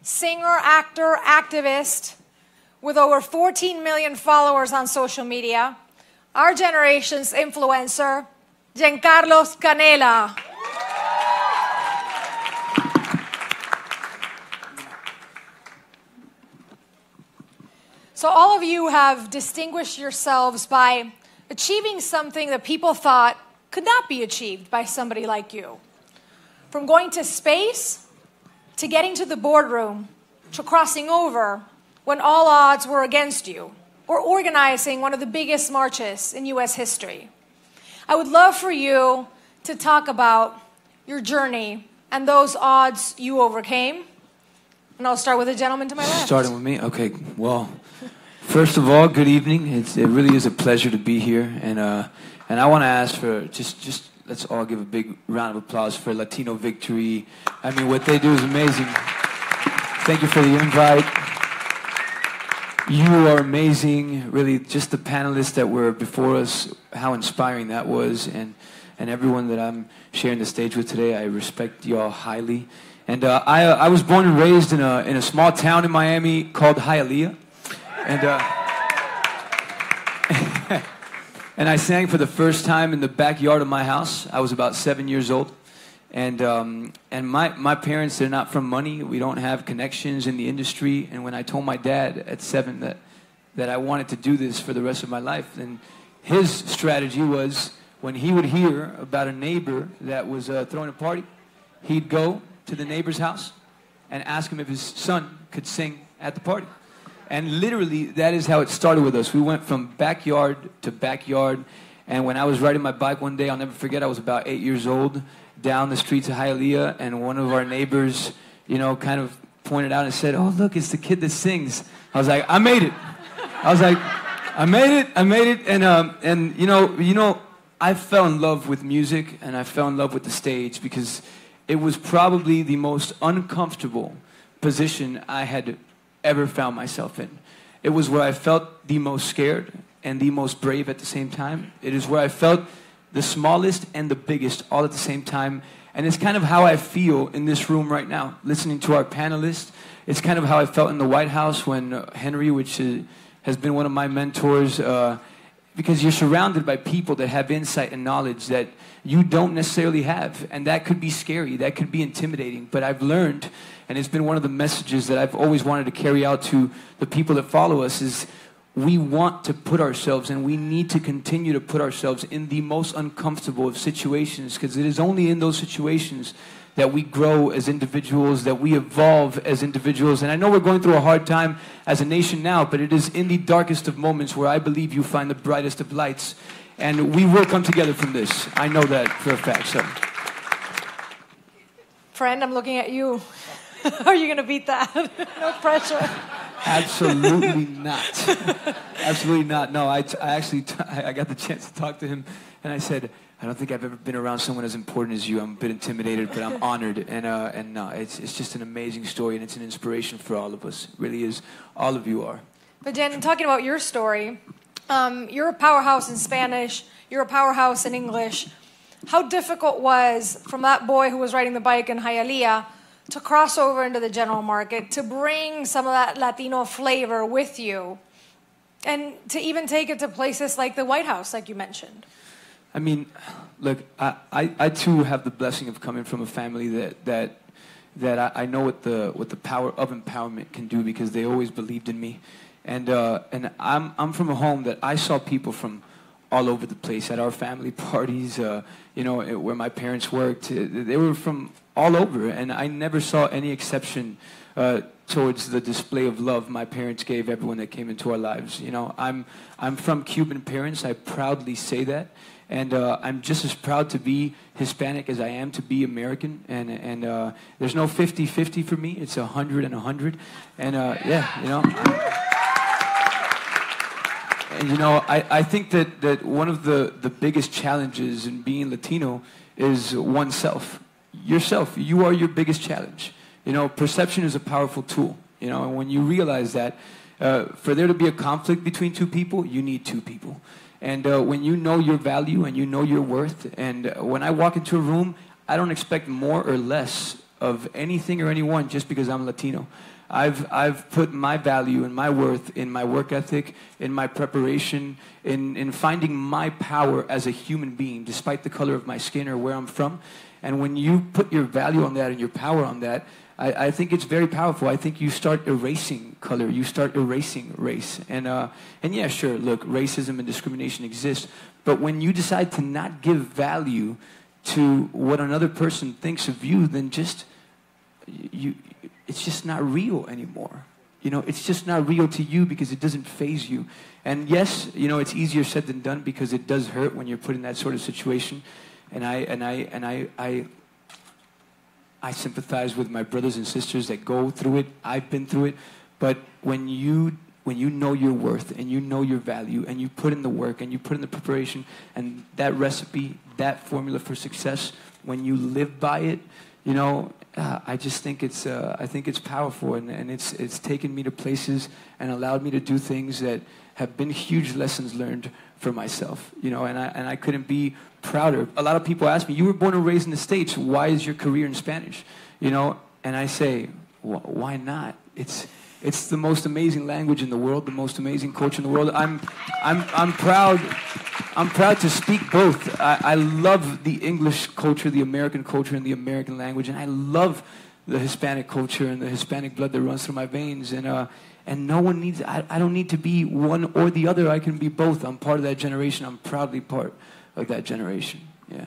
singer, actor, activist, with over 14 million followers on social media, our generation's influencer, Jencarlos Canela. So all of you have distinguished yourselves by achieving something that people thought could not be achieved by somebody like you. From going to space, to getting to the boardroom, to crossing over when all odds were against you, or organizing one of the biggest marches in US history. I would love for you to talk about your journey and those odds you overcame. And I'll start with the gentleman to my left. Starting with me? Okay, well, first of all, good evening. It really is a pleasure to be here. And I want to ask for just let's all give a big round of applause for Latino Victory. I mean, what they do is amazing. Thank you for the invite. You are amazing. Really, just the panelists that were before us, how inspiring that was. And everyone that I'm sharing the stage with today, I respect you all highly. And I was born and raised in a small town in Miami called Hialeah. And I sang for the first time in the backyard of my house. I was about 7 years old. And my parents, they're not from money. We don't have connections in the industry. And when I told my dad at 7 that I wanted to do this for the rest of my life, then his strategy was when he would hear about a neighbor that was throwing a party, he'd go to the neighbor's house and ask him if his son could sing at the party. And literally, that is how it started with us. We went from backyard to backyard. And when I was riding my bike one day, I'll never forget, I was about 8 years old, down the streets of Hialeah, and one of our neighbors, kind of pointed out and said, "Oh, look, it's the kid that sings." I was like, "I made it." I was like, I made it. And I fell in love with music, and I fell in love with the stage because it was probably the most uncomfortable position I had ever found myself in. It was where I felt the most scared and the most brave at the same time. It is where I felt the smallest and the biggest all at the same time. And it's kind of how I feel in this room right now, listening to our panelists. It's kind of how I felt in the White House when Henry, which has been one of my mentors, because you're surrounded by people that have insight and knowledge that you don't necessarily have. And that could be scary, that could be intimidating. But I've learned, and it's been one of the messages that I've always wanted to carry out to the people that follow us, is we want to put ourselves, and we need to continue to put ourselves in the most uncomfortable of situations, because it is only in those situations that we grow as individuals, that we evolve as individuals. And I know we're going through a hard time as a nation now, but it is in the darkest of moments where I believe you find the brightest of lights. And we will come together from this. I know that for a fact. So, friend, I'm looking at you. Are you going to beat that? No pressure. Absolutely not. Absolutely not. No, I got the chance to talk to him, and I said, I don't think I've ever been around someone as important as you. I'm a bit intimidated, but I'm honored. And no, it's just an amazing story, and it's an inspiration for all of us. It really is. All of you are. But Jen, talking about your story, you're a powerhouse in Spanish. You're a powerhouse in English. How difficult was, from that boy who was riding the bike in Hialeah, to cross over into the general market, to bring some of that Latino flavor with you, and to even take it to places like the White House, like you mentioned? I mean, look, I too have the blessing of coming from a family that I know what the power of empowerment can do, because they always believed in me, and I'm from a home that I saw people from all over the place at our family parties, where my parents worked. They were from all over, and I never saw any exception towards the display of love my parents gave everyone that came into our lives. I'm from Cuban parents. I proudly say that. And I'm just as proud to be Hispanic as I am to be American. And there's no 50-50 for me. It's 100 and 100. And And I think that one of the biggest challenges in being Latino is oneself. Yourself. You are your biggest challenge. Perception is a powerful tool. And when you realize that, for there to be a conflict between two people, you need two people. And when you know your value and you know your worth, and when I walk into a room, I don't expect more or less of anything or anyone just because I'm Latino. I've put my value and my worth in my work ethic, in my preparation, in finding my power as a human being, despite the color of my skin or where I'm from. And when you put your value on that and your power on that, I think it's very powerful. I think you start erasing color. You start erasing race. And yeah, sure, look, racism and discrimination exists. But when you decide to not give value to what another person thinks of you, then it's just not real anymore. You know, it's just not real to you because it doesn't faze you. And yes, you know, it's easier said than done because it does hurt when you're put in that sort of situation. And I sympathize with my brothers and sisters that go through it. I've been through it. But when you know your worth and you know your value and you put in the work and you put in the preparation and that recipe, that formula for success, when you live by it, you know, I just think it's powerful and it's taken me to places and allowed me to do things that have been huge lessons learned for myself, you know, and I couldn't be prouder. A lot of people ask me, you were born and raised in the States, why is your career in Spanish? You know, and I say, why not? It's the most amazing language in the world, the most amazing culture in the world. I'm proud to speak both. I love the English culture, the American culture, and the American language, and I love the Hispanic culture and the Hispanic blood that runs through my veins. And no one needs. I don't need to be one or the other. I can be both. I'm part of that generation. I'm proudly part of that generation. Yeah.